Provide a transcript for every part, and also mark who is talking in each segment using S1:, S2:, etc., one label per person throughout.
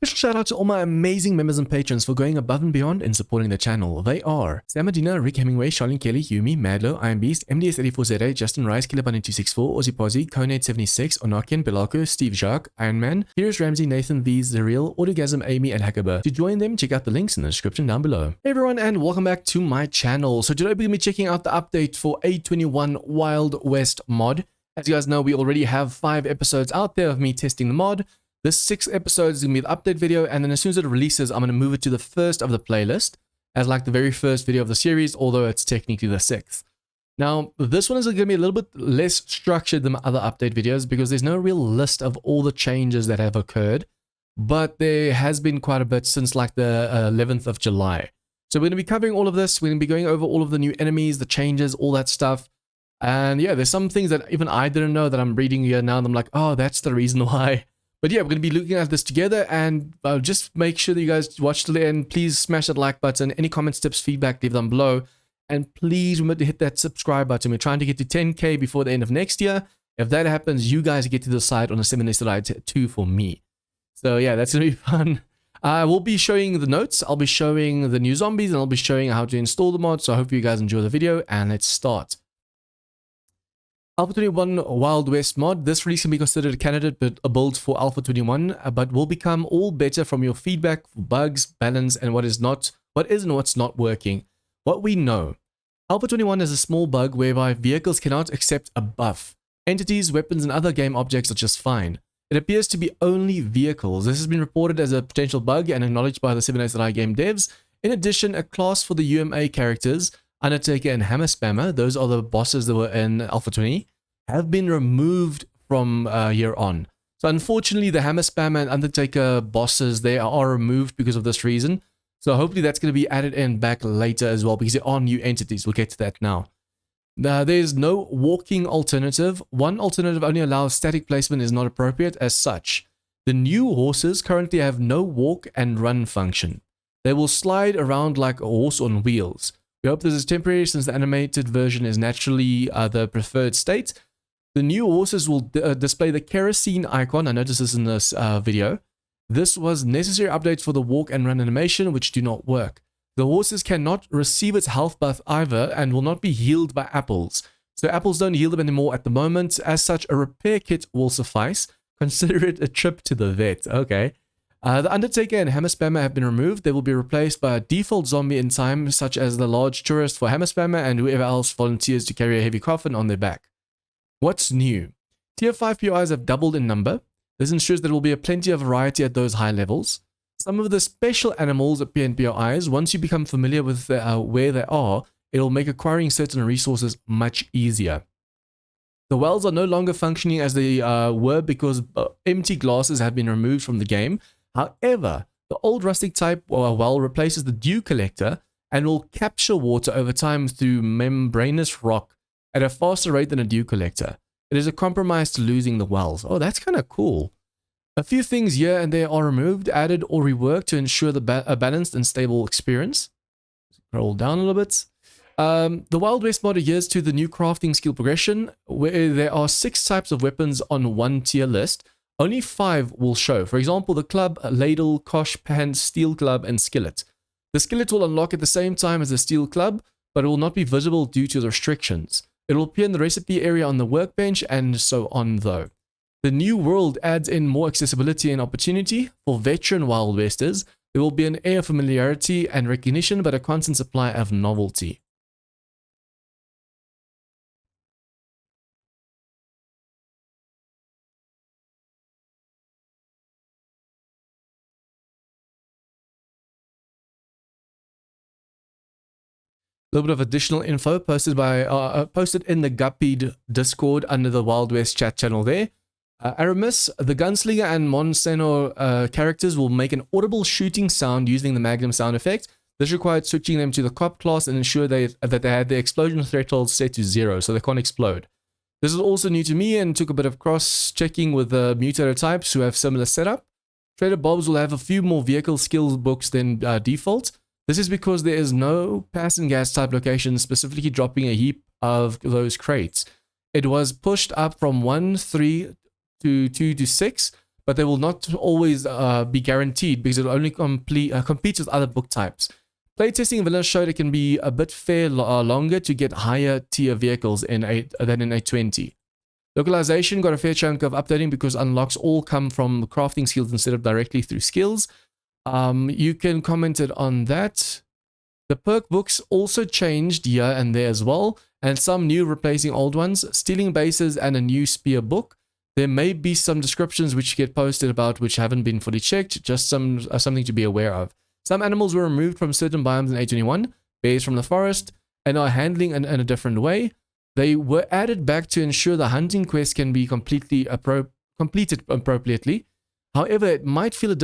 S1: Special shout out to all my amazing members and patrons for going above and beyond in supporting the channel. They are Sam Medina, Rick Hemingway, Charlene Kelly, Yumi, Madlo, Iron Beast, MDS84ZA, Justin Rice, Killer264, Ozzy Pozzy, Conate76, Onakian, Belalko, Steve Jacques, Iron Man, Piers Ramsey, Nathan V, Zeriel, Autogasm, Amy, and Hackerber. To join them, check out the links in the description down below. Hey everyone, and welcome back to my channel. So today we're going to be checking out the update for A21 Wild West mod. As you guys know, we already have 5 episodes out there of me testing the mod. This 6th episode is going to be the update video, and then as soon as it releases, I'm going to move it to the first of the playlist as like the very first video of the series, although it's technically the 6th. Now, this one is going to be a little bit less structured than my other update videos because there's no real list of all the changes that have occurred, but there has been quite a bit since like the 11th of July. So we're going to be covering all of this. We're going to be going over all of the new enemies, the changes, all that stuff. And yeah, there's some things that even I didn't know that I'm reading here now, and I'm like, oh, that's the reason why. But yeah, we're going to be looking at this together, and just make sure that you guys watch till the end. Please smash that like button. Any comments, tips, feedback, leave them below. And please remember to hit that subscribe button. We're trying to get to 10K before the end of next year. If that happens, you guys get to decide on a 7-day ride 2 for me. So yeah, that's going to be fun. I will be showing the notes. I'll be showing the new zombies, and I'll be showing how to install the mod. So I hope you guys enjoy the video, and let's start. Alpha 21 Wild West mod. This release can be considered a candidate but a build for Alpha 21, but will become all better from your feedback for bugs, balance, and what is and what's not working. What we know. Alpha 21 is a small bug whereby vehicles cannot accept a buff. Entities, weapons, and other game objects are just fine. It appears to be only vehicles. This has been reported as a potential bug and acknowledged by the 7-day game devs. In addition, a class for the UMA characters, Undertaker and Hammer Spammer, those are the bosses that were in Alpha 20, have been removed from here on. So unfortunately, the Hammer Spammer and Undertaker bosses, they are removed because of this reason. So hopefully that's going to be added in back later as well, because there are new entities. We'll get to that now. There's no walking alternative. One alternative only allows static placement is not appropriate as such. The new horses currently have no walk and run function. They will slide around like a horse on wheels. We hope this is temporary since the animated version is naturally the preferred state. The new horses will display the kerosene icon. I noticed this in this video. This was necessary updates for the walk and run animation, which do not work. The horses cannot receive its health buff either and will not be healed by apples. So apples don't heal them anymore at the moment. As such, a repair kit will suffice. Consider it a trip to the vet. Okay. The Undertaker and Hammer Spammer have been removed. They will be replaced by a default zombie in time, such as the large tourist for Hammer Spammer and whoever else volunteers to carry a heavy coffin on their back. What's new? Tier 5 POIs have doubled in number. This ensures there will be plenty of variety at those high levels. Some of the special animals appear in POIs. Once you become familiar with where they are, it will make acquiring certain resources much easier. The wells are no longer functioning as they were because empty glasses have been removed from the game. However, the old rustic type well replaces the dew collector and will capture water over time through membranous rock at a faster rate than a dew collector. It is a compromise to losing the wells. Oh, that's kind of cool. A few things here and there are removed, added, or reworked to ensure a balanced and stable experience. Scroll down a little bit. The Wild West mod adheres to the new crafting skill progression, where there are 6 types of weapons on one tier list. Only 5 will show. For example, the club, ladle, kosh, pan, steel club, and skillet. The skillet will unlock at the same time as the steel club, but it will not be visible due to the restrictions. It will appear in the recipe area on the workbench and so on though. The new world adds in more accessibility and opportunity. For veteran Wild Westers, there will be an air of familiarity and recognition, but a constant supply of novelty. A little bit of additional info posted in the Guppied Discord under the Wild West chat channel there. Aramis, the gunslinger, and Monseno characters will make an audible shooting sound using the Magnum sound effect. This required switching them to the cop class and ensure that they had the explosion threshold set to 0 so they can't explode. This is also new to me and took a bit of cross-checking with the mutator types who have similar setup. Trader Bob's will have a few more vehicle skills books than default. This is because there is no pass and gas type location specifically dropping a heap of those crates. It was pushed up from 1, 3 to 2 to 6, but they will not always be guaranteed because it will only competes with other book types. Playtesting vanilla showed it can be a bit longer to get higher tier vehicles than in A20. Localization got a fair chunk of updating because unlocks all come from crafting skills instead of directly through skills. You can comment it on that. The perk books also changed here and there as well, and some new replacing old ones, stealing bases and a new spear book. There may be some descriptions which get posted about which haven't been fully checked, just something to be aware of. Some animals were removed from certain biomes in A21, bears from the forest, and are handling in a different way. They were added back to ensure the hunting quest can be completed appropriately. However, it might feel a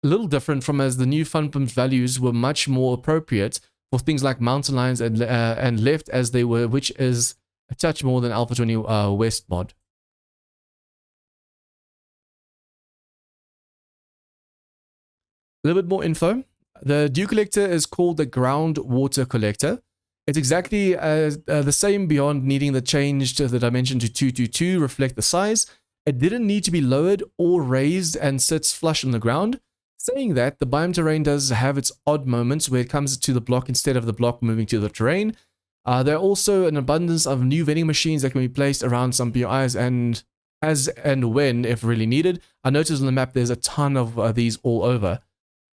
S1: little different from as the new fun pumps values were much more appropriate for things like mountain lions and left as they were, which is a touch more than Alpha 20 West mod. A little bit more info. The Dew Collector is called the Groundwater Collector. It's exactly the same beyond needing the change to the dimension to 222 reflect the size. It didn't need to be lowered or raised and sits flush on the ground. Saying that, the biome terrain does have its odd moments where it comes to the block instead of the block moving to the terrain. There are also an abundance of new vending machines that can be placed around some POIs and as and when if really needed. I noticed on the map there's a ton of these all over.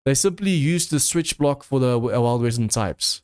S1: They simply use the switch block for the Wild Western types.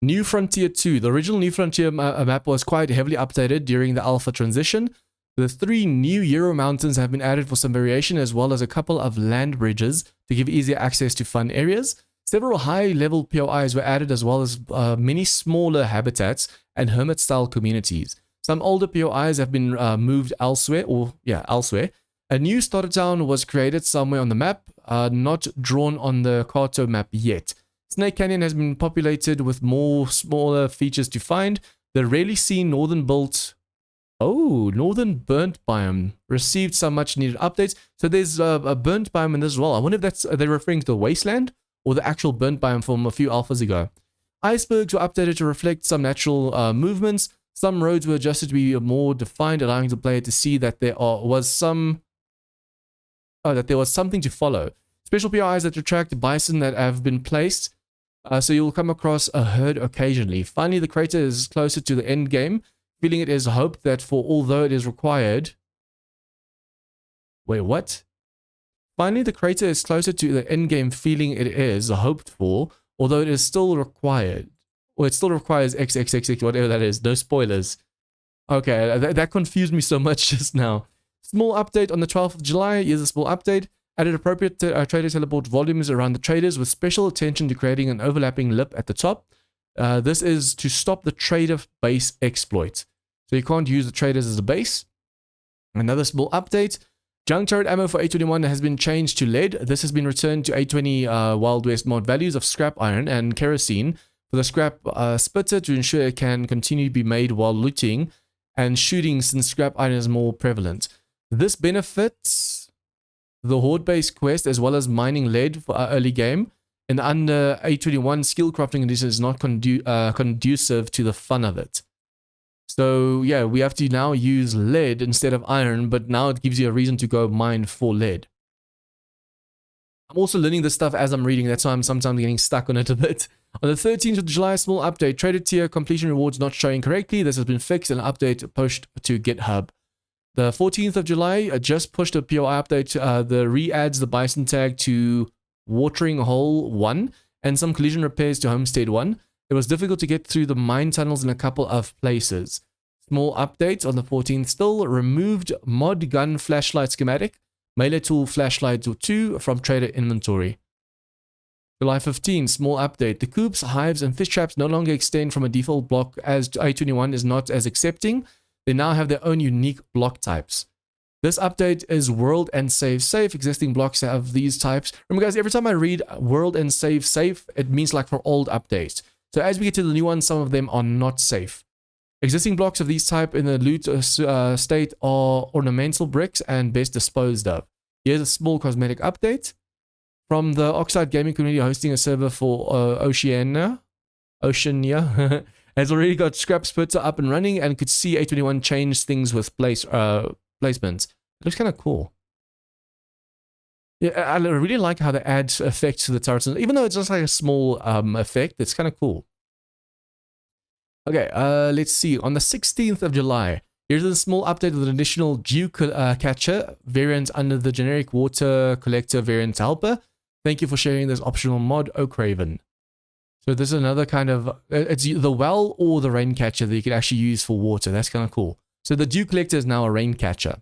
S1: New Frontier 2. The original New Frontier map was quite heavily updated during the alpha transition. The 3 new Euro mountains have been added for some variation, as well as a couple of land bridges to give easier access to fun areas. Several high-level POIs were added, as well as many smaller habitats and hermit-style communities. Some older POIs have been moved elsewhere, elsewhere. A new starter town was created somewhere on the map, not drawn on the Carto map yet. Snake Canyon has been populated with more smaller features to find. The rarely seen northern burnt biome received some much needed updates. So there's a burnt biome in this as well. I wonder if they're referring to the wasteland or the actual burnt biome from a few alphas ago. Icebergs were updated to reflect some natural movements. Some roads were adjusted to be more defined, allowing the player to see that there was something to follow. Special PIs that attract bison that have been placed. So you'll come across a herd occasionally. Finally, the crater is closer to the end game, feeling it is hoped that although it is required... Wait, what? Finally, the crater is closer to the end game, feeling it is hoped for, although it is still required. Or it still requires XXXX, whatever that is. No spoilers. Okay, that confused me so much just now. Small update on the 12th of July. Here's a small update. Added appropriate trader teleport volumes around the traders with special attention to creating an overlapping lip at the top. This is to stop the trader base exploit. So you can't use the traders as a base. Another small update. Junk turret ammo for A21 has been changed to lead. This has been returned to A20 Wild West mod values of scrap iron and kerosene for the scrap splitter to ensure it can continue to be made while looting and shooting since scrap iron is more prevalent. This benefits the horde-based quest as well as mining lead for our early game, and under A21 skill crafting condition is not conducive to the fun of it. So yeah, we have to now use lead instead of iron, but now it gives you a reason to go mine for lead. I'm also learning this stuff as I'm reading, that's why I'm sometimes getting stuck on it a bit. On the 13th of July, small update, traded tier completion rewards not showing correctly. This has been fixed and an update pushed to GitHub. The 14th of July just pushed a POI update that re-adds the bison tag to Watering Hole 1 and some collision repairs to Homestead 1. It was difficult to get through the mine tunnels in a couple of places. Small updates on the 14th still. Removed mod gun flashlight schematic, melee tool flashlight 2 from trader inventory. July 15, small update. The coops, hives, and fish traps no longer extend from a default block as A21 is not as accepting. They now have their own unique block types. This update is world and save safe. Existing blocks have these types. Remember guys, every time I read world and save safe, it means like for old updates. So as we get to the new ones, some of them are not safe. Existing blocks of these type in the loot state are ornamental bricks and best disposed of. Here's a small cosmetic update. from the Oxide Gaming community hosting a server for Oceania has already got scrap splitter up and running and could see A21 change things with placements. It looks kind of cool. Yeah, I really like how they add effects to the turrets, even though it's just like a small effect. It's kind of cool. Okay, let's see. On the 16th of July, here's a small update with an additional dew catcher variant under the generic water collector variant helper. Thank you for sharing this optional mod, Oakraven. So there's another kind of, it's the well or the rain catcher that you can actually use for water. That's kind of cool. So the dew collector is now a rain catcher.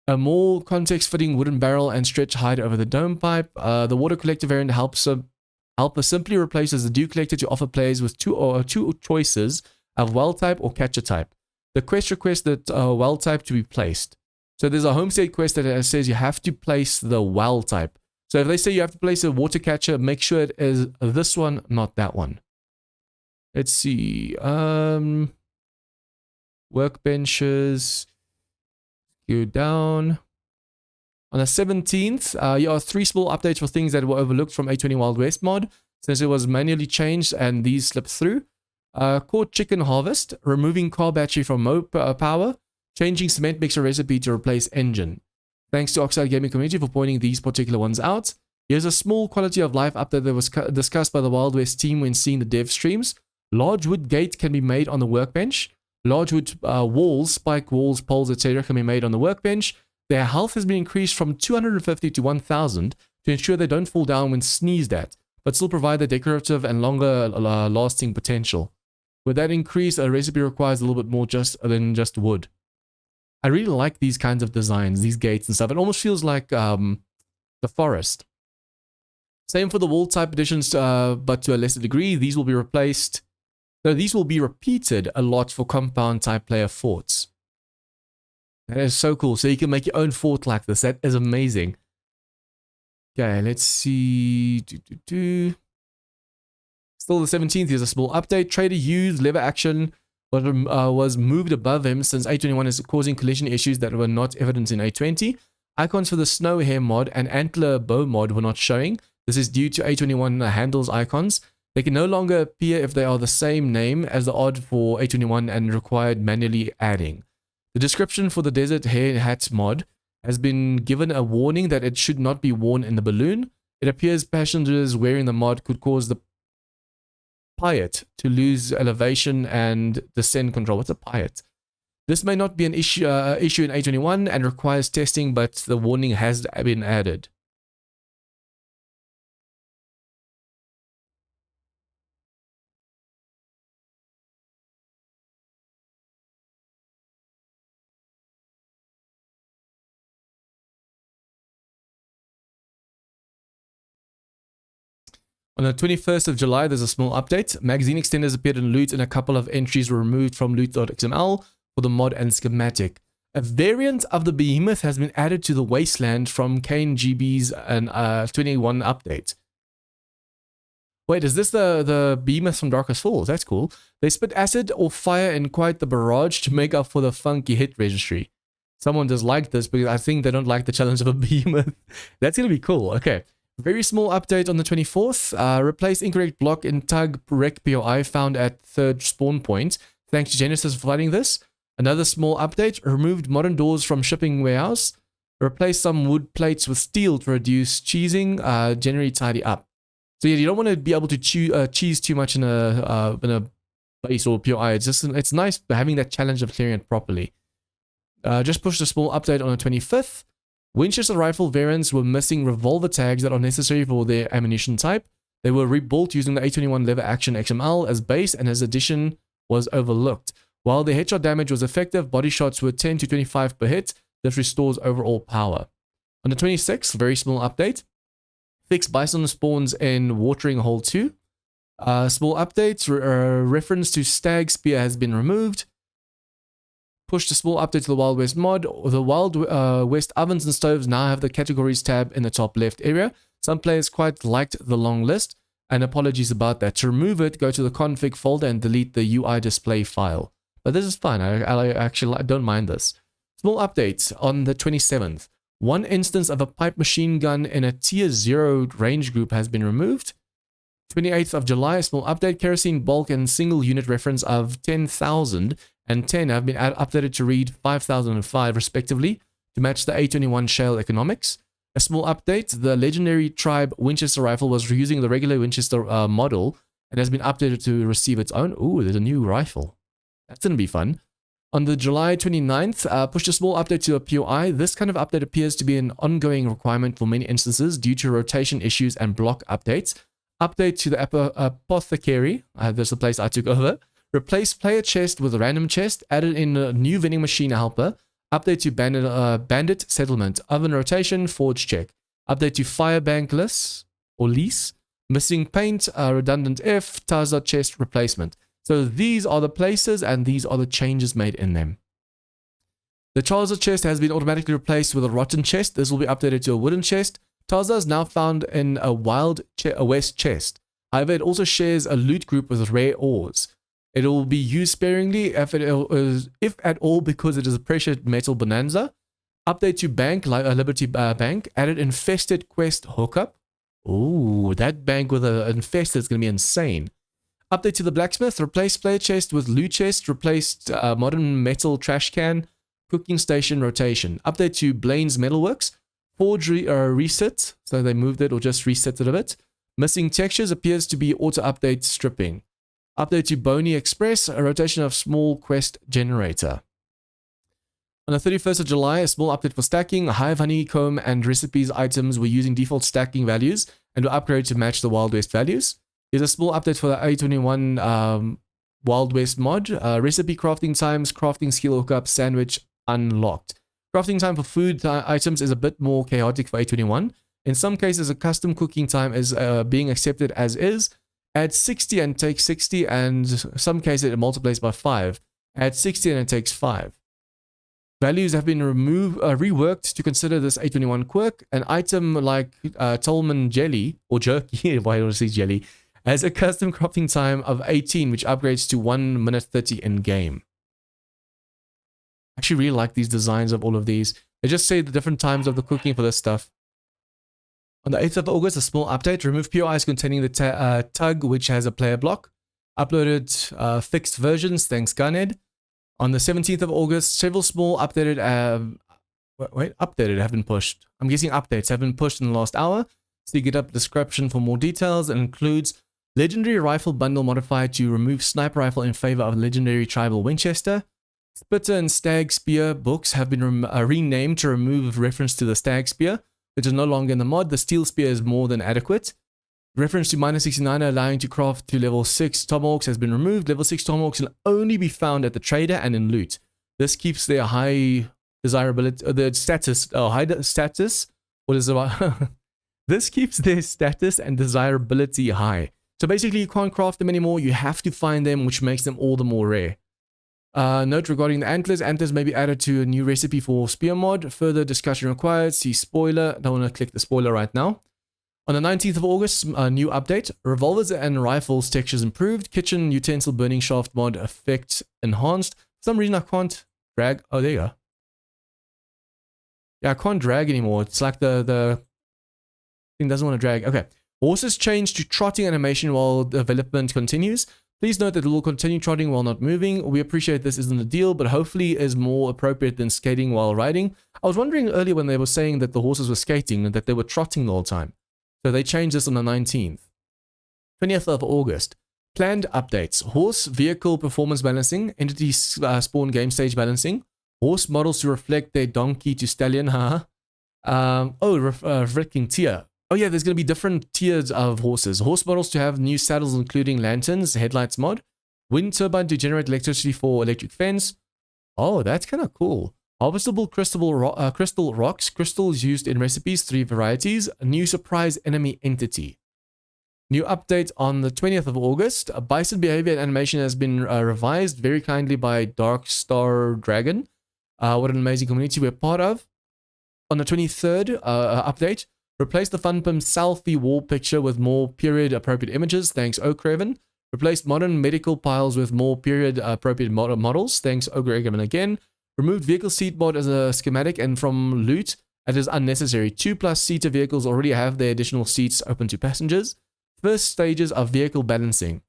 S1: A more context-fitting wooden barrel and stretch height over the dome pipe. The water collector variant helper simply replaces the dew collector to offer players with two choices of well type or catcher type. The quest requests that well type to be placed. So there's a homestead quest that says you have to place the well type. So if they say you have to place a water catcher, make sure it is this one, not that one. Let's see. Workbenches. Go down. On the 17th, you have 3 small updates for things that were overlooked from A20 Wild West mod, since it was manually changed and these slipped through. Caught chicken harvest, removing car battery from power, changing cement mixer recipe to replace engine. Thanks to Oxide Gaming community for pointing these particular ones out. Here's a small quality of life update that was discussed by the Wild West team when seeing the dev streams. Large wood gate can be made on the workbench. Large wood walls, spike walls, poles, etc. can be made on the workbench. Their health has been increased from 250 to 1000 to ensure they don't fall down when sneezed at, but still provide the decorative and longer lasting potential. With that increase, a recipe requires a little bit more than just wood. I really like these kinds of designs, these gates and stuff. It almost feels like the forest. Same for the wall type additions, but to a lesser degree. These will be replaced. So these will be repeated a lot for compound type player forts. That is so cool. So you can make your own fort like this. That is amazing. Okay, let's see. Still the 17th, here's a small update. Trader used lever action was moved above him since A21 is causing collision issues that were not evident in A20. Icons for the snow hair mod and antler bow mod were not showing. This is due to A21 handles icons. They can no longer appear if they are the same name as the odd for A21 and required manually adding. The description for the desert hair hat mod has been given a warning that it should not be worn in the balloon. It appears passengers wearing the mod could cause the pilot to lose elevation and descent control. What's a pilot? This may not be an issue in A21 and requires testing, but the warning has been added. On the 21st of July, there's a small update. Magazine extenders appeared in loot and a couple of entries were removed from loot.xml for the mod and schematic. A variant of the behemoth has been added to the wasteland from KNGB's 21 update. Wait, is this the behemoth from Darkest Falls? That's cool. They spit acid or fire in quite the barrage to make up for the funky hit registry. Someone does like this because I think they don't like the challenge of a behemoth. That's going to be cool. Okay. Very small update on the 24th. Replace incorrect block in tug rec POI found at third spawn point. Thanks to Genesis for finding this. Another small update. Removed modern doors from shipping warehouse. Replace some wood plates with steel to reduce cheesing. Generally tidy up. So yeah, you don't want to be able to cheese too much in a base or POI. It's nice having that challenge of clearing it properly. Just pushed a small update on the 25th. Winchester rifle variants were missing revolver tags that are necessary for their ammunition type. They were rebuilt using the A21 lever action XML as base, and his addition was overlooked. While the headshot damage was effective, body shots were 10 to 25 per hit. This restores overall power. On the 26th, very small update. Fixed bison spawns in watering hole 2. Small updates. Reference to stag spear has been removed. Pushed a small update to the Wild West mod. The Wild West ovens and stoves now have the categories tab in the top left area. Some players quite liked the long list, and apologies about that. To remove it, go to the config folder and delete the UI display file. But this is fine. I actually don't mind this. Small update on the 27th. One instance of a pipe machine gun in a tier 0 range group has been removed. 28th of July, a small update. Kerosene bulk and single unit reference of 10,000 and 10 have been updated to read 5,005 respectively to match the A21 shale economics. A small update, the legendary tribe Winchester rifle was reusing the regular Winchester model and has been updated to receive its own. Ooh, there's a new rifle. That's going to be fun. On the July 29th, pushed a small update to a POI. This kind of update appears to be an ongoing requirement for many instances due to rotation issues and block updates. Update to the apothecary, that's the place I took over. Replace player chest with a random chest. Added in a new vending machine helper. Update to bandit settlement. Oven rotation, forge check. Update to fire bankless or lease. Missing paint, redundant F, Taza chest replacement. So these are the places and these are the changes made in them. The Taza chest has been automatically replaced with a rotten chest. This will be updated to a wooden chest. Taza is now found in a wild west chest. However, it also shares a loot group with rare ores. It will be used sparingly if at all because it is a precious metal bonanza. Update to bank, Liberty Bank. Added infested quest hookup. Ooh, that bank with an infested is going to be insane. Update to the blacksmith. Replace player chest with loot chest. Replaced modern metal trash can. Cooking station rotation. Update to Blaine's Metalworks. Forge reset. So they moved it or just reset it a bit. Missing textures appears to be auto update stripping. Update to Boney Express. A rotation of small quest generator. On the 31st of July, a small update for stacking. Hive, honeycomb, and recipes items were using default stacking values and were upgraded to match the Wild West values. Here's a small update for the A21 Wild West mod. Recipe crafting times, crafting skill hookup, sandwich unlocked. Crafting time for food items is a bit more chaotic for A21. In some cases, a custom cooking time is being accepted as is. Add 60 and take 60, and some cases it multiplies by 5. Add 60 and it takes 5. Values have been reworked to consider this A21 quirk. An item like Tolman jelly, or jerky, why do I say jelly, has a custom crafting time of 18, which upgrades to 1 minute 30 in game. I actually really like these designs of all of these. They just say the different times of the cooking for this stuff. On the 8th of August, a small update. Remove POIs containing the tug, which has a player block. Uploaded fixed versions, thanks Gunhead. On the 17th of August, several small updated updated have been pushed. I'm guessing updates have been pushed in the last hour. So you get up the description for more details. It includes legendary rifle bundle modified to remove sniper rifle in favor of legendary tribal Winchester. Splitter and Stag Spear books have been renamed to remove reference to the Stag Spear, which is no longer in the mod. The Steel Spear is more than adequate. Reference to -69 allowing to craft to level 6 Tomahawks has been removed. Level 6 Tomahawks will only be found at the trader and in loot. This keeps their high desirability, high status. What is it? This keeps their status and desirability high. So basically, you can't craft them anymore. You have to find them, which makes them all the more rare. Note regarding the antlers. Antlers may be added to a new recipe for spear mod. Further discussion required. See spoiler. Don't want to click the spoiler right now. On the 19th of August, a new update. Revolvers and rifles textures improved. Kitchen utensil burning shaft mod effect enhanced. For some reason I can't drag. Oh, there you go. Yeah, I can't drag anymore. It's like the thing doesn't want to drag. Okay. Horses change to trotting animation while development continues. Please note that it will continue trotting while not moving. We appreciate this isn't a deal, but hopefully is more appropriate than skating while riding. I was wondering earlier when they were saying that the horses were skating and that they were trotting the whole time. So they changed this on the 19th. 20th of August. Planned updates. Horse vehicle performance balancing. Entity spawn game stage balancing. Horse models to reflect their donkey to stallion. Reflecting tier. Oh yeah, there's going to be different tiers of horses. Horse models to have new saddles including lanterns, headlights mod. Wind turbine to generate electricity for electric fence. Oh, that's kind of cool. Harvestable crystal rocks. Crystals used in recipes, 3 varieties. A new surprise enemy entity. New update on the 20th of August. A bison behavior and animation has been revised very kindly by Dark Star Dragon. What an amazing community we're part of. On the 23rd, update. Replace the FunPim selfie wall picture with more period appropriate images. Thanks, Oakraven. Replace modern medical piles with more period appropriate models. Thanks, Oakraven again. Removed vehicle seat mod as a schematic and from loot That is unnecessary. 2+ seater vehicles already have their additional seats open to passengers. First stages of vehicle balancing.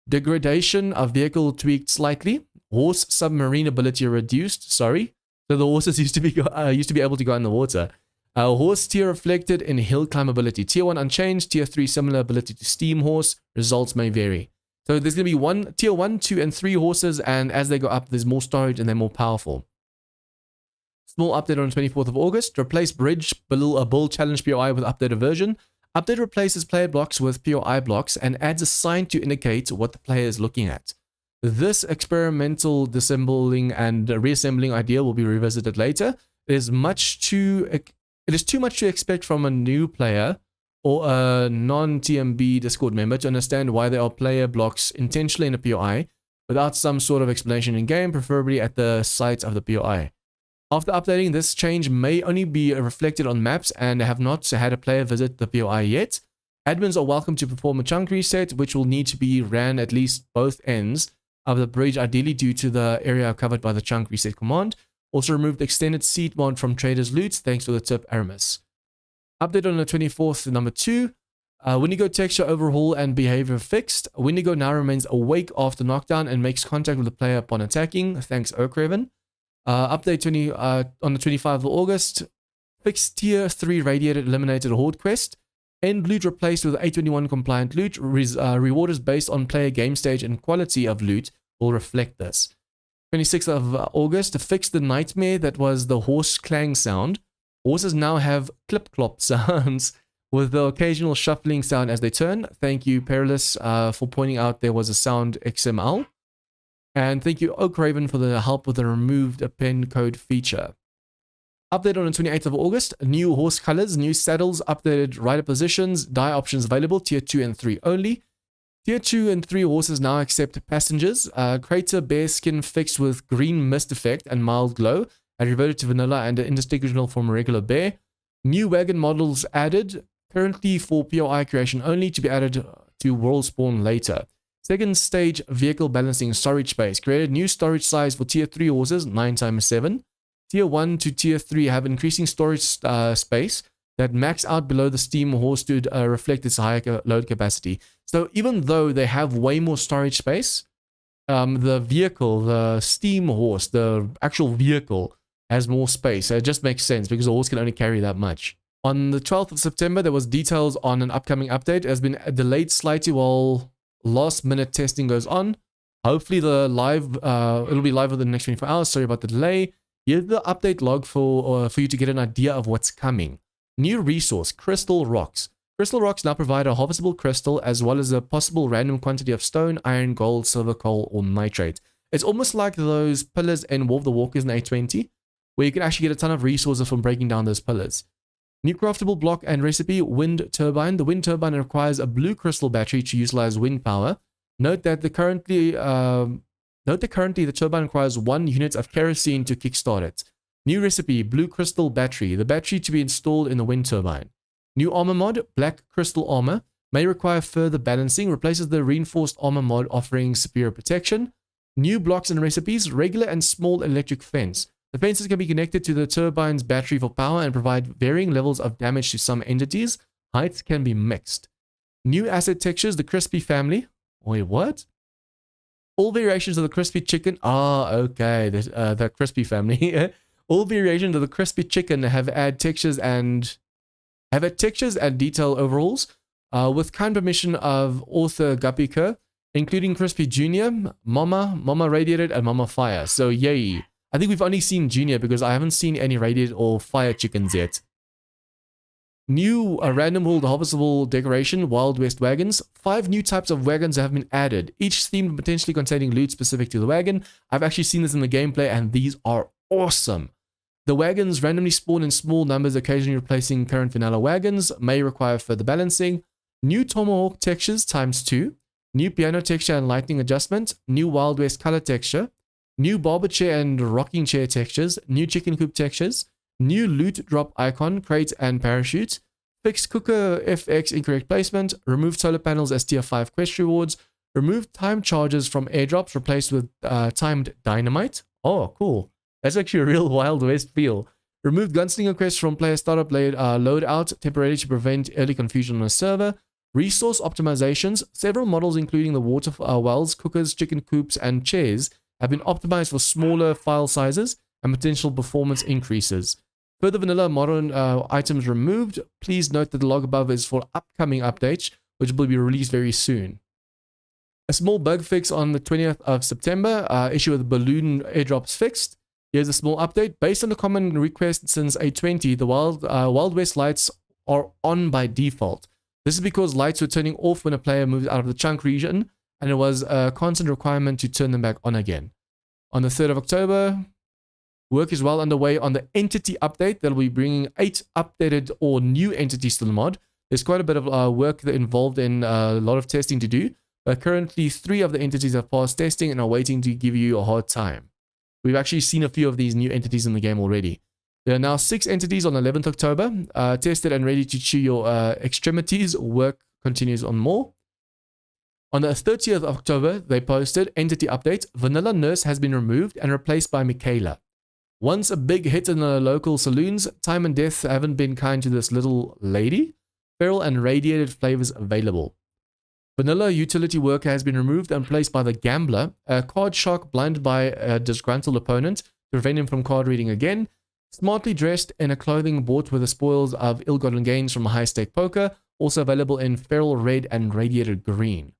S1: Degradation of vehicle tweaked slightly. Horse submarine ability reduced. Sorry. So the horses used to be able to go in the water. Horse tier reflected in hill climb ability. Tier 1 unchanged. Tier 3 similar ability to steam horse. Results may vary. So there's going to be tier 1, 2, and 3 horses, and as they go up, there's more storage and they're more powerful. Small update on the 24th of August. Replace bridge bull challenge POI with updated version. Update replaces player blocks with POI blocks and adds a sign to indicate what the player is looking at. This experimental disassembling and reassembling idea will be revisited later. It is too much to expect from a new player or a non-TMB Discord member to understand why there are player blocks intentionally in a POI without some sort of explanation in game, preferably at the site of the POI. After updating, this change may only be reflected on maps and have not had a player visit the POI yet. Admins are welcome to perform a chunk reset, which will need to be ran at least both ends of the bridge, ideally due to the area covered by the chunk reset command. Also removed extended seat mod from traders loot, thanks for the tip, Aramis. Update on the 24th, number 2. Wendigo texture overhaul and behavior fixed. Wendigo now remains awake after knockdown and makes contact with the player upon attacking, thanks Oakraven. Update on the 25th of August. Fixed tier 3 radiated eliminated horde quest. End loot replaced with A21 compliant loot. Reward is based on player game stage and quality of loot will reflect this. 26th of August. Fix the nightmare that was the horse clang sound. Horses now have clip-clop sounds with the occasional shuffling sound as they turn. Thank you, Perilous, for pointing out there was a sound XML. And thank you, Oakraven, for the help with the removed pen code feature. Update on the 28th of August. New horse colors, new saddles, updated rider positions, die options available, tier 2 and 3 only. Tier 2 and 3 horses now accept passengers. Crater bear skin fixed with green mist effect and mild glow, and reverted to vanilla and indistinguishable from a regular bear. New wagon models added, currently for POI creation only, to be added to world spawn later. Second stage vehicle balancing storage space. Created new storage size for tier 3 horses, 9x7. Tier 1 to tier 3 have increasing storage space that max out below the steam horse to reflect its higher load capacity. So even though they have way more storage space, the vehicle, the steam horse, the actual vehicle has more space. So it just makes sense because the horse can only carry that much. On the 12th of September, there was details on an upcoming update. It has been delayed slightly while last minute testing goes on. Hopefully it'll be live within the next 24 hours. Sorry about the delay. Here's the update log for you to get an idea of what's coming. New resource, crystal rocks. Crystal rocks now provide a harvestable crystal as well as a possible random quantity of stone, iron, gold, silver, coal, or nitrate. It's almost like those pillars in War of the Walkers in A20, where you can actually get a ton of resources from breaking down those pillars. New craftable block and recipe, wind turbine. The wind turbine requires a blue crystal battery to utilize wind power. Note that currently the turbine requires 1 unit of kerosene to kickstart it. New recipe, blue crystal battery. The battery to be installed in the wind turbine. New armor mod, black crystal armor. May require further balancing. Replaces the reinforced armor mod offering superior protection. New blocks and recipes, regular and small electric fence. The fences can be connected to the turbine's battery for power and provide varying levels of damage to some entities. Heights can be mixed. New asset textures, the crispy family. Wait, what? All variations of the crispy chicken. Okay. The crispy family. All variations of the crispy chicken have had textures and detail overhauls, with kind permission of author Guppyker, including Crispy Junior, Mama Radiated, and Mama Fire. So yay. I think we've only seen Junior because I haven't seen any Radiated or Fire chickens yet. New random hauled harvestable decoration, Wild West wagons. 5 new types of wagons have been added, each themed potentially containing loot specific to the wagon. I've actually seen this in the gameplay and these are awesome. The wagons randomly spawn in small numbers, occasionally replacing current vanilla wagons. May require further balancing. New Tomahawk textures ×2. New piano texture and lighting adjustment. New Wild West color texture. New barber chair and rocking chair textures. New chicken coop textures. New loot drop icon, crate and parachute. Fixed cooker FX incorrect placement. Remove solar panels as tier 5 quest rewards. Remove time charges from airdrops, replaced with timed dynamite. Oh, cool. That's actually a real Wild West feel. Removed gunslinger quests from player startup loadout temporarily to prevent early confusion on the server. Resource optimizations. Several models, including the water wells, cookers, chicken coops, and chairs, have been optimized for smaller file sizes and potential performance increases. Further vanilla modern items removed. Please note that the log above is for upcoming updates, which will be released very soon. A small bug fix on the 20th of September. Issue with balloon airdrops fixed. Here's a small update. Based on the common request since A20, the Wild West lights are on by default. This is because lights were turning off when a player moves out of the chunk region, and it was a constant requirement to turn them back on again. On the 3rd of October, work is well underway on the entity update that will be bringing 8 updated or new entities to the mod. There's quite a bit of work involved in a lot of testing to do, but currently 3 of the entities have passed testing and are waiting to give you a hard time. We've actually seen a few of these new entities in the game already. There are now 6 entities on 11th October, tested and ready to chew your extremities. Work continues on more. On the 30th of October, they posted entity update. Vanilla Nurse has been removed and replaced by Michaela. Once a big hit in the local saloons, time and death haven't been kind to this little lady. Feral and radiated flavors available. Vanilla utility worker has been removed and replaced by the Gambler, a card shark blinded by a disgruntled opponent to prevent him from card reading again. Smartly dressed in a clothing bought with the spoils of ill-gotten gains from a high-stake poker, also available in feral red and radiated green.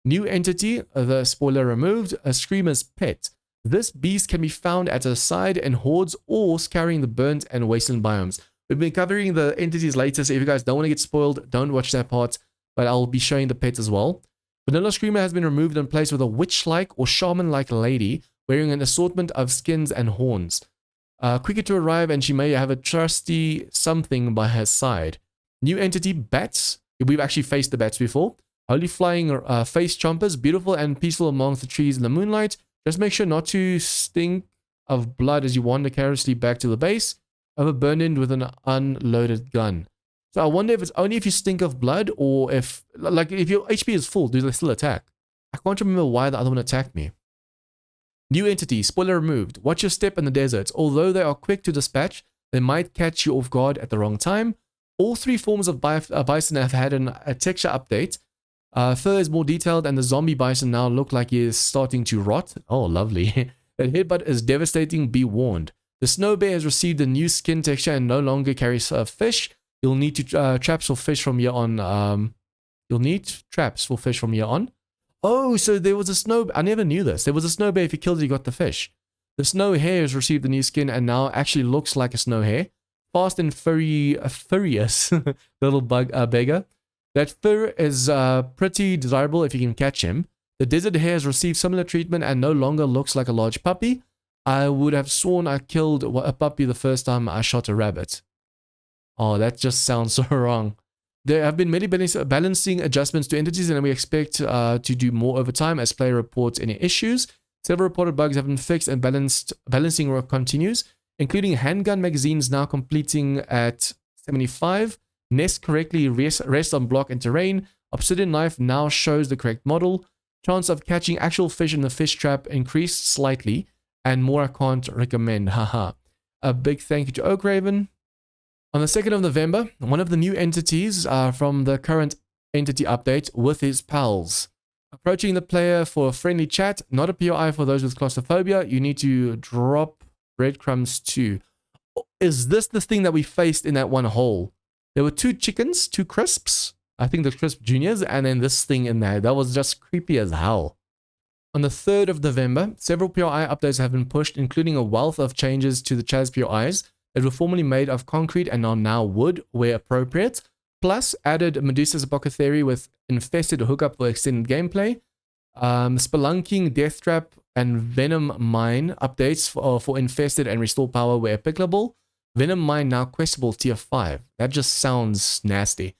S1: New entity, the spoiler removed, a Screamer's Pet. This beast can be found at a side in hordes or scouring the burnt and wasteland biomes. We've been covering the entities later, so if you guys don't want to get spoiled, don't watch that part, but I'll be showing the pet as well. Vanilla Screamer has been removed and placed with a witch-like or shaman-like lady wearing an assortment of skins and horns. Quicker to arrive, and she may have a trusty something by her side. New entity, Bats. We've actually faced the bats before. Holy flying face chompers, beautiful and peaceful amongst the trees in the moonlight. Just make sure not to stink of blood as you wander carelessly back to the base of a burn-in with an unloaded gun. So I wonder if it's only if you stink of blood, or if, like, if your HP is full, do they still attack? I can't remember why the other one attacked me. New entity, spoiler removed. Watch your step in the deserts. Although they are quick to dispatch, they might catch you off guard at the wrong time. All 3 forms of bison have had a texture update. Fur is more detailed, and the zombie bison now look like he is starting to rot. Oh, lovely. That headbutt is devastating, be warned. The snow bear has received a new skin texture and no longer carries fish. You'll need to traps for fish from here on. You'll need traps for fish from here on. Oh, so there was a snow... I never knew this. There was a snow bear. If you killed it, you got the fish. The snow hare has received a new skin and now actually looks like a snow hare. Fast and furious little beggar. That fur is pretty desirable if you can catch him. The desert hare has received similar treatment and no longer looks like a large puppy. I would have sworn I killed a puppy the first time I shot a rabbit. Oh, that just sounds so wrong. There have been many balancing adjustments to entities, and we expect to do more over time as player reports any issues. Several reported bugs have been fixed, and balancing work continues, including handgun magazines now completing at 75. Nest correctly rest on block and terrain. Obsidian knife now shows the correct model. Chance of catching actual fish in the fish trap increased slightly, and more I can't recommend. Haha. A big thank you to Oak Raven. On the 2nd of November, one of the new entities from the current entity update with his pals. Approaching the player for a friendly chat, not a POI for those with claustrophobia. You need to drop breadcrumbs too. Is this the thing that we faced in that one hole? There were 2 chickens, 2 crisps. I think the crisp juniors, and then this thing in there. That was just creepy as hell. On the 3rd of November, several POI updates have been pushed, including a wealth of changes to the Chaz POIs that were formerly made of concrete and are now wood where appropriate, plus added Medusa's Apothecary with infested hookup for extended gameplay, spelunking, death trap, and venom mine updates for infested and restore power where applicable. Venom mine now questable tier 5. That just sounds nasty.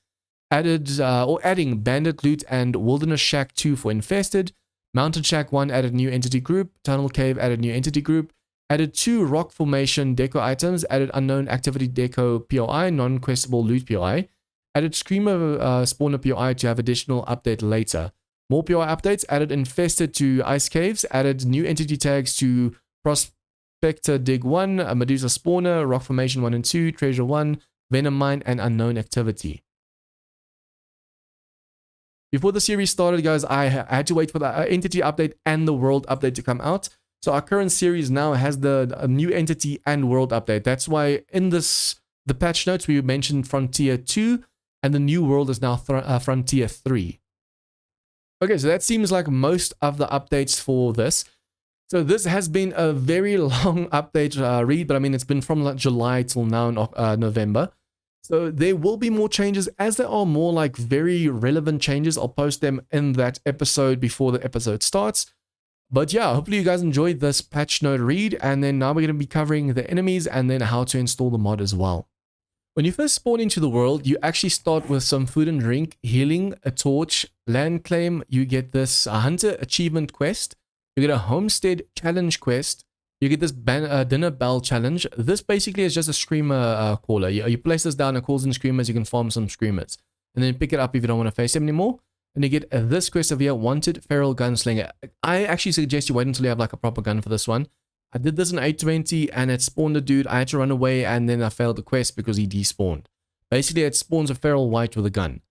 S1: Adding Bandit Loot and Wilderness Shack 2 for infested. Mountain Shack 1 added new entity group. Tunnel Cave added new entity group. Added 2 rock formation deco items. Added unknown activity deco POI, non-questable loot POI. Added Screamer spawner POI to have additional update later. More POI updates. Added infested to ice caves. Added new entity tags to Spectre Dig 1, a Medusa Spawner, Rock Formation 1 and 2, Treasure 1, Venom Mine, and Unknown Activity. Before the series started, guys, I had to wait for the entity update and the world update to come out. So our current series now has the new entity and world update. That's why in the patch notes we mentioned Frontier 2, and the new world is now Frontier 3. Okay, so that seems like most of the updates for this. So this has been a very long update read, but I mean, it's been from like July till now, November. So there will be more changes. As there are more like very relevant changes, I'll post them in that episode before the episode starts. But yeah, hopefully you guys enjoyed this patch note read, and then now we're going to be covering the enemies and then how to install the mod as well. When you first spawn into the world, you actually start with some food and drink, healing, a torch, land claim. You get this hunter achievement quest. You get a homestead challenge quest. You get this dinner bell challenge. This basically is just a screamer caller. You place this down, it calls in screamers. You can farm some screamers and then pick it up if you don't want to face them anymore. And you get this quest over here, wanted feral gunslinger. I actually suggest you wait until you have like a proper gun for this one. I did this in A20 and it spawned a dude. I had to run away and then I failed the quest because he despawned. Basically, it spawns a feral white with a gun.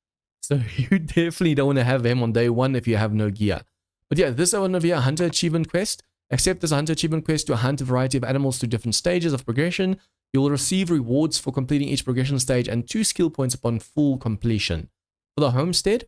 S1: So you definitely don't want to have him on day one if you have no gear. But yeah, this one over here, hunter achievement quest. Accept this hunter achievement quest to hunt a variety of animals through different stages of progression. You will receive rewards for completing each progression stage and 2 skill points upon full completion. For the homestead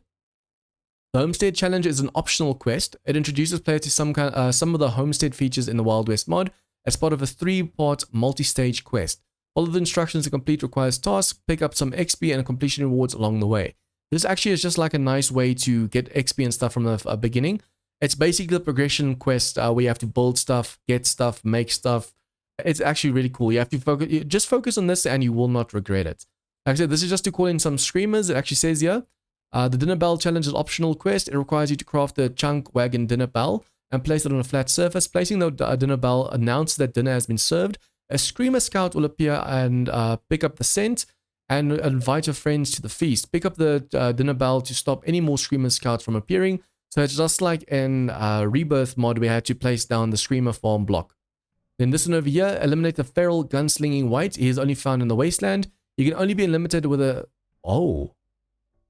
S1: challenge is an optional quest. It introduces players to some of the homestead features in the Wild West mod as part of a 3-part multi-stage quest. Follow the instructions to complete requires tasks, pick up some XP and completion rewards along the way. This actually is just like a nice way to get XP and stuff from the beginning. It's basically the progression quest where you have to build stuff, get stuff, make stuff. It's actually really cool. You have to focus on this and you will not regret it. Like I said, this is just to call in some screamers. It actually says here, the dinner bell challenge is an optional quest. It requires you to craft the chunk wagon dinner bell and place it on a flat surface. Placing the dinner bell announces that dinner has been served. A screamer scout will appear and pick up the scent and invite your friends to the feast. Pick up the dinner bell to stop any more screamer scouts from appearing. So it's just like in Rebirth mod, we had to place down the screamer farm block. Then this one over here, eliminate the feral gunslinging white. He is only found in the wasteland. You can only be eliminated with a...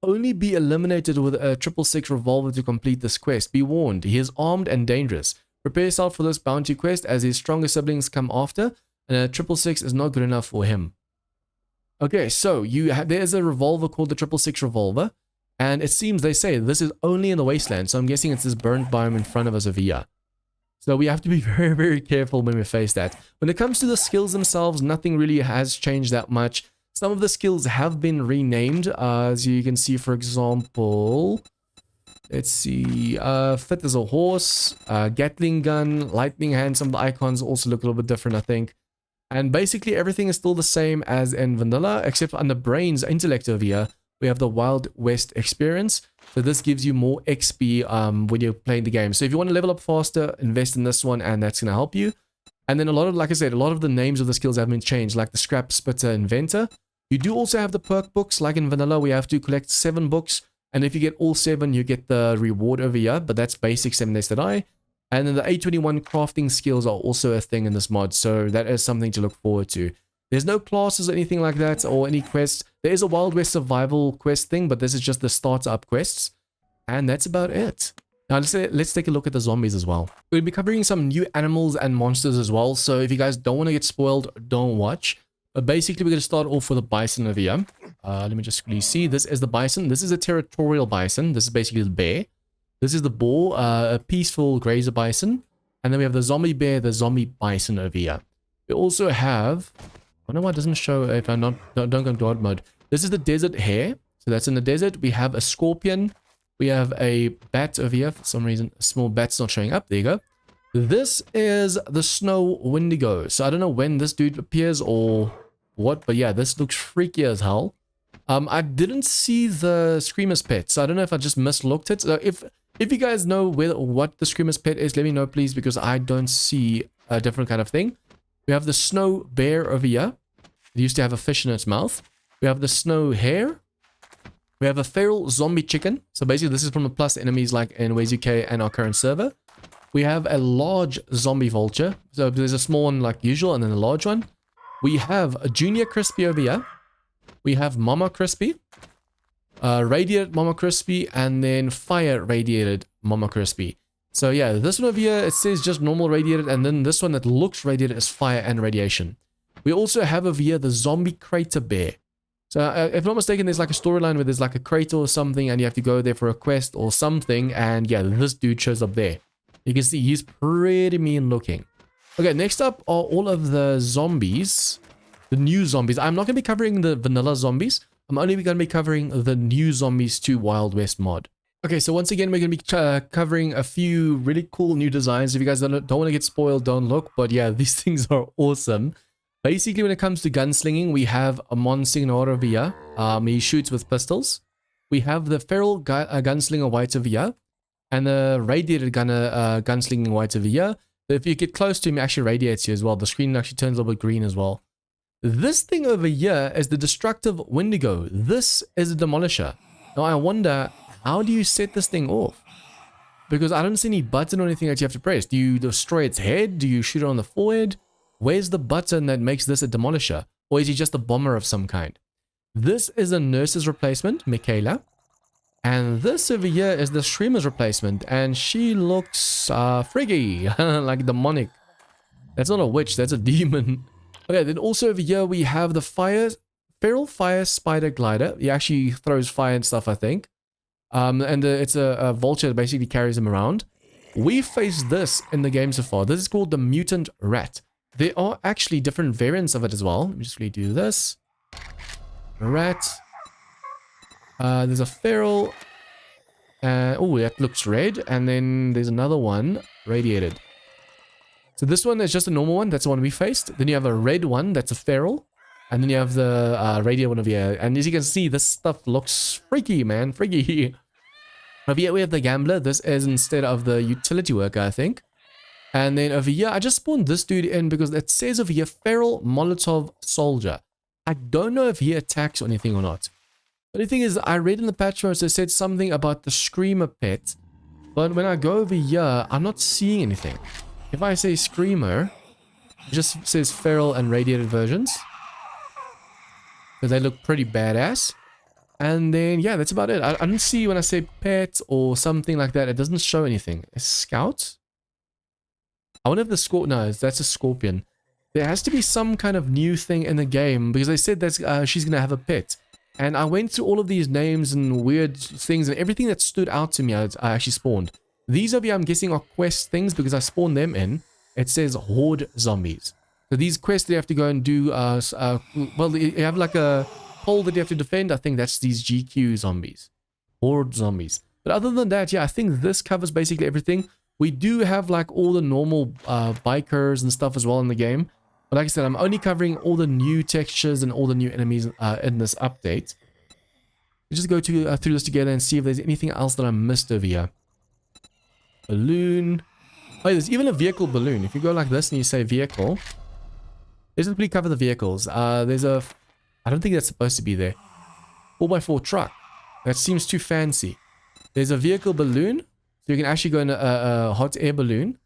S1: Only be eliminated with a 666 revolver to complete this quest. Be warned, he is armed and dangerous. Prepare yourself for this bounty quest as his stronger siblings come after, and a 666 is not good enough for him. Okay, so there's a revolver called the 666 revolver, and it seems they say this is only in the wasteland, so I'm guessing it's this burnt biome in front of us over here. So we have to be very, very careful when we face that. When it comes to the skills themselves, nothing really has changed that much. Some of the skills have been renamed, as you can see, for example, let's see, fit as a horse, Gatling gun, lightning hand. Some of the icons also look a little bit different, I think. And basically everything is still the same as in vanilla, except under brains intellect over here, we have the Wild West experience. So this gives you more XP when you're playing the game. So if you want to level up faster, invest in this one, and that's going to help you. And then like I said, a lot of the names of the skills have been changed, like the Scrap Spitter Inventor. You do also have the perk books, like in vanilla, we have to collect 7 books. And if you get all 7, you get the reward over here, but that's basic 7 days to die. And then the A21 crafting skills are also a thing in this mod, so that is something to look forward to. There's no classes or anything like that, or any quests. There is a Wild West survival quest thing, but this is just the startup quests. And that's about it. Now let's take a look at the zombies as well. We'll be covering some new animals and monsters as well, so if you guys don't want to get spoiled, don't watch. But basically, we're going to start off with a bison over here. Let me just quickly see. This is the bison. This is a territorial bison. This is basically the bear. This is the boar, a peaceful grazer bison. And then we have the zombie bear, the zombie bison over here. We also have... I don't know why it doesn't show if I'm don't go into hard mode. This is the desert hare. So that's in the desert. We have a scorpion. We have a bat over here. For some reason, a small bat's not showing up. There you go. This is the snow wendigo. So I don't know when this dude appears or what, but yeah, this looks freaky as hell. I didn't see the screamer's pet, so I don't know if I just mislooked it. So if you guys know what the screamer's pet is, let me know please, because I don't see a different kind of thing. We have the snow bear over here. It used to have a fish in its mouth. We have the snow hare. We have a feral zombie chicken. So basically this is from the plus enemies like in Ways UK and our current server. We have a large zombie vulture. So there's a small one like usual and then a large one. We have a junior crispy over here. We have mama crispy, radiated mama crispy, and then fire radiated mama crispy. So yeah, this one over here, it says just normal radiated, and then this one that looks radiated is fire and radiation. We also have over here the zombie crater bear. So if I'm not mistaken, there's like a storyline where there's like a crater or something and you have to go there for a quest or something, and yeah, this dude shows up there. You can see he's pretty mean looking. Okay, next up are all of the zombies. The new zombies. I'm not going to be covering the vanilla zombies. I'm only going to be covering the new Zombies 2 Wild West mod. Okay, so once again, we're going to be covering a few really cool new designs. If you guys don't want to get spoiled, don't look. But yeah, these things are awesome. Basically, when it comes to gunslinging, we have a Monsignor over here. He shoots with pistols. We have the Feral Gunslinger White over here. And the Radiated Gunslinging White over here. If you get close to him, it actually radiates you as well. The screen actually turns a little bit green as well. This thing over here is the Destructive Wendigo. This is a Demolisher. Now, I wonder, how do you set this thing off? Because I don't see any button or anything that you have to press. Do you destroy its head? Do you shoot it on the forehead? Where's the button that makes this a Demolisher? Or is he just a bomber of some kind? This is a Nurse's replacement, Michaela. And this over here is the Streamer's replacement. And she looks friggy, like demonic. That's not a witch, that's a demon. Okay, then also over here we have the Feral Fire Spider Glider. He actually throws fire and stuff, I think. It's a vulture that basically carries him around. We faced this in the game so far. This is called the Mutant Rat. There are actually different variants of it as well. Let me just redo this. Rat. There's a feral. Oh, that looks red. And then there's another one, radiated. So this one is just a normal one. That's the one we faced. Then you have a red one. That's a feral. And then you have the radiated one over here. And as you can see, this stuff looks freaky, man. Freaky. Over here we have the Gambler. This is instead of the Utility Worker, I think. And then over here, I just spawned this dude in because it says over here, Feral Molotov Soldier. I don't know if he attacks or anything or not. But the thing is, I read in the patch notes, it said something about the Screamer pet. But when I go over here, I'm not seeing anything. If I say Screamer, it just says Feral and Radiated versions. So they look pretty badass. And then, yeah, that's about it. I don't see when I say pet or something like that, it doesn't show anything. A Scout? I wonder if the no, that's a Scorpion. There has to be some kind of new thing in the game because they said that she's going to have a pet. And I went through all of these names and weird things and everything that stood out to me, I actually spawned. These over here, I'm guessing, are quest things because I spawned them in. It says Horde Zombies. So these quests that you have to go and do, well, you have like a pole that you have to defend. I think that's these GQ zombies. Horde Zombies. But other than that, yeah, I think this covers basically everything. We do have like all the normal bikers and stuff as well in the game. But like I said, I'm only covering all the new textures and all the new enemies in this update. Let's just go through this together and see if there's anything else that I missed over here. Balloon. Oh, there's even a vehicle balloon. If you go like this and you say vehicle, let's simply cover the vehicles. There's a, I don't think that's supposed to be there. 4x4 truck. That seems too fancy. There's a vehicle balloon. So you can actually go in a hot air balloon.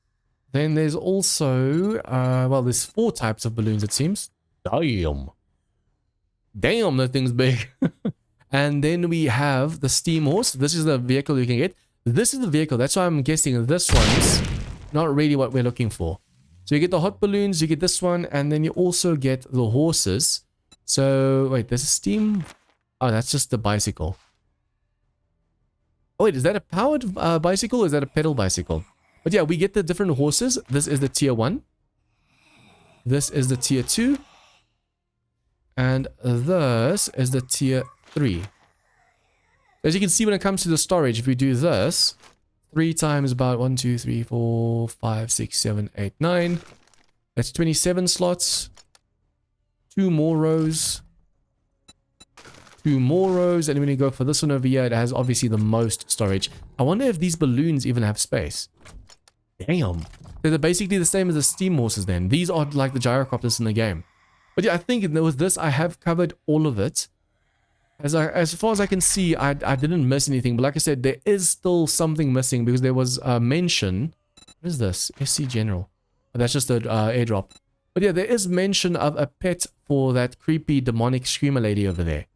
S1: Then there's also, well, there's 4 types of balloons, it seems. Damn. Damn, that thing's big. And then we have the steam horse. This is the vehicle you can get. This is the vehicle. That's why I'm guessing this one's not really what we're looking for. So you get the hot balloons, you get this one, and then you also get the horses. So, wait, there's a steam... Oh, that's just the bicycle. Oh, wait, is that a powered bicycle or is that a pedal bicycle? But yeah, we get the different horses. This is the tier 1. This is the tier 2. And this is the tier 3. As you can see when it comes to the storage, if we do this, 3 times about 1, 2, 3, 4, 5, 6, 7, 8, 9. That's 27 slots. 2 more rows. 2 more rows. And when you go for this one over here, it has obviously the most storage. I wonder if these balloons even have space. Damn. So they're basically the same as the steam horses then. These are like the gyrocopters in the game. But yeah, I think with this, I have covered all of it. As far as I can see, I didn't miss anything. But like I said, there is still something missing because there was a mention What is this? SC General. Oh, that's just the airdrop. But yeah, there is mention of a pet for that creepy demonic screamer lady over there.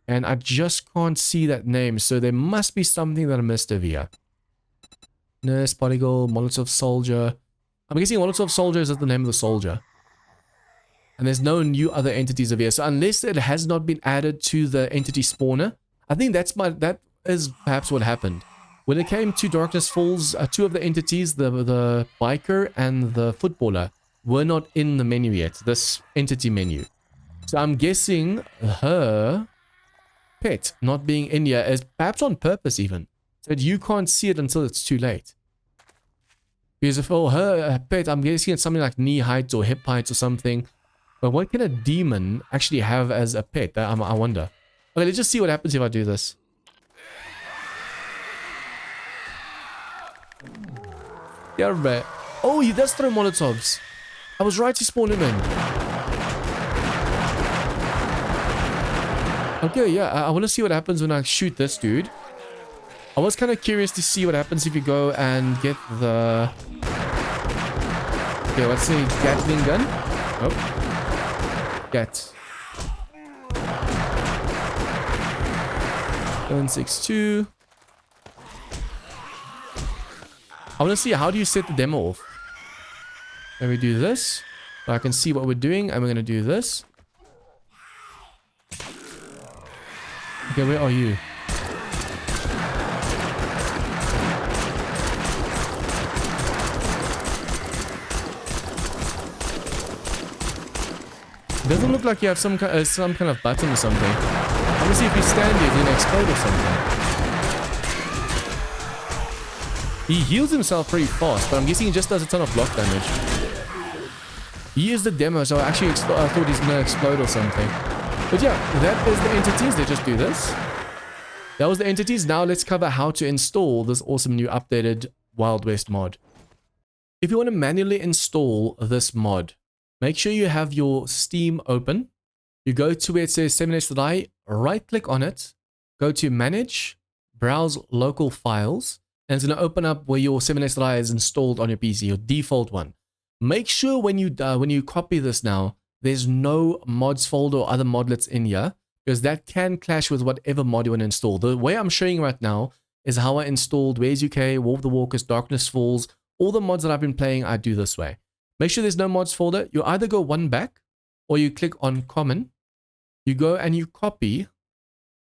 S1: And I just can't see that name, so there must be something that I missed over here. Nurse, Polygon, Molotov Soldier. I'm guessing Molotov Soldier is the name of the soldier. And there's no new other entities over here. So unless it has not been added to the entity spawner, I think that is perhaps what happened. When it came to Darkness Falls, two of the entities, the biker and the footballer, were not in the menu yet, this entity menu. So I'm guessing her pet not being in here is perhaps on purpose even, so that you can't see it until it's too late. Because if her pet, I'm guessing it's something like knee height or hip height or something. But what can a demon actually have as a pet? I wonder. Okay, let's just see what happens if I do this. Yeah, right. Oh, he does throw Molotovs. I was right to spawn him in. Okay, yeah, I want to see what happens when I shoot this dude. I was kind of curious to see what happens if you go and get the... Okay, let's say Gatling gun. Oh. Get 762. I want to see, how do you set the demo off? Let me do this so I can see what we're doing, and we're going to do this. Okay, where are you? It doesn't look like you have some kind of button or something. I want to see if you stand here, you're gonna explode or something. He heals himself pretty fast, but I'm guessing he just does a ton of block damage. He is the demo, so I actually thought he's gonna explode or something. But yeah, that is the entities. They just do this. That was the entities. Now let's cover how to install this awesome new updated Wild West mod. If you want to manually install this mod, make sure you have your Steam open. You go to where it says 7s.i, right click on it, go to Manage, Browse Local Files, and it's going to open up where your 7s.i is installed on your PC, your default one. Make sure when you copy this now, there's no mods folder or other modlets in here, because that can clash with whatever mod you want to install. The way I'm showing you right now is how I installed Ways UK, War of the Walkers, Darkness Falls. All the mods that I've been playing, I do this way. Make sure there's no mods folder. You either go one back or you click on Common. You go and you copy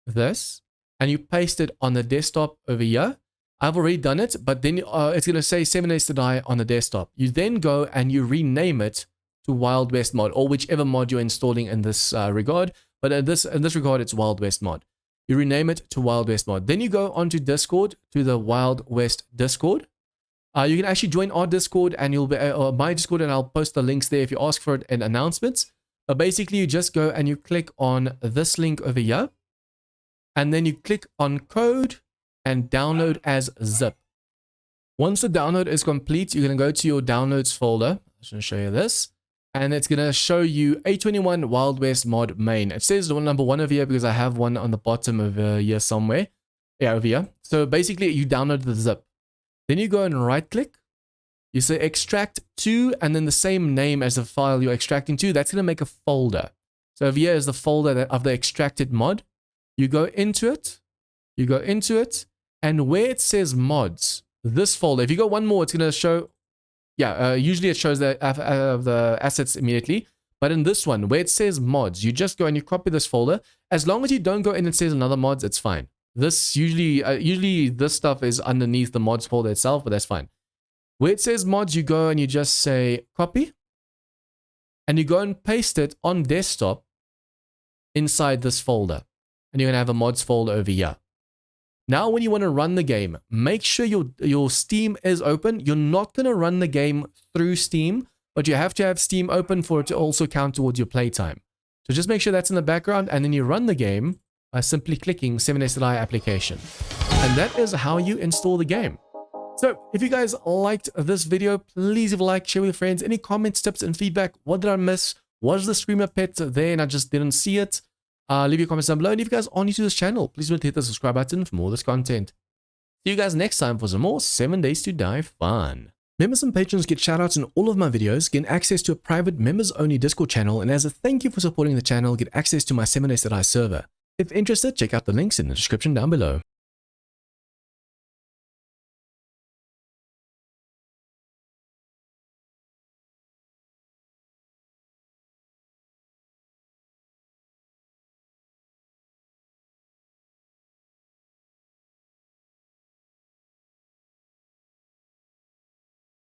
S1: this and you paste it on the desktop over here. I've already done it, but then it's going to say 7s.i on the desktop. You then go and you rename it to Wild West mod, or whichever mod you're installing in this regard. But in this regard, it's Wild West mod. You rename it to Wild West mod. Then you go onto Discord, to the Wild West Discord. You can actually join our Discord and you'll be, or my Discord, and I'll post the links there if you ask for it in announcements. But basically, you just go and you click on this link over here, and then you click on code and download as zip. Once the download is complete, you're going to go to your downloads folder. I'm just going to show you this, and it's going to show you A21 Wild West mod main. It says the number 1 over here because I have one on the bottom over here somewhere. Yeah, over here. So basically, you download the zip. Then you go and right click, you say extract to, and then the same name as the file you're extracting to. That's going to make a folder. So over here is the folder of the extracted mod. You go into it, and where it says mods, this folder, if you go one more, it's going to show, usually it shows the assets immediately. But in this one, where it says mods, you just go and you copy this folder. As long as you don't go in and it says another mods, it's fine. This usually this stuff is underneath the mods folder itself, but that's fine. Where it says mods, you go and you just say copy, and you go and paste it on desktop inside this folder, and you're gonna have a mods folder over here. Now, when you want to run the game, make sure your Steam is open. You're not gonna run the game through Steam, but you have to have Steam open for it to also count towards your playtime. So just make sure that's in the background, and then you run the game by simply clicking 7s.i application. And that is how you install the game. So if you guys liked this video, please leave a like, share with your friends. Any comments, tips, and feedback. What did I miss? Was the screamer pet there and I just didn't see it? Leave your comments down below. And if you guys are new to this channel, please remember to hit the subscribe button for more of this content. See you guys next time for some more 7 Days to Die fun. Members and patrons get shoutouts in all of my videos, get access to a private members-only Discord channel, and as a thank you for supporting the channel, get access to my 7days server. If interested, check out the links in the description down below.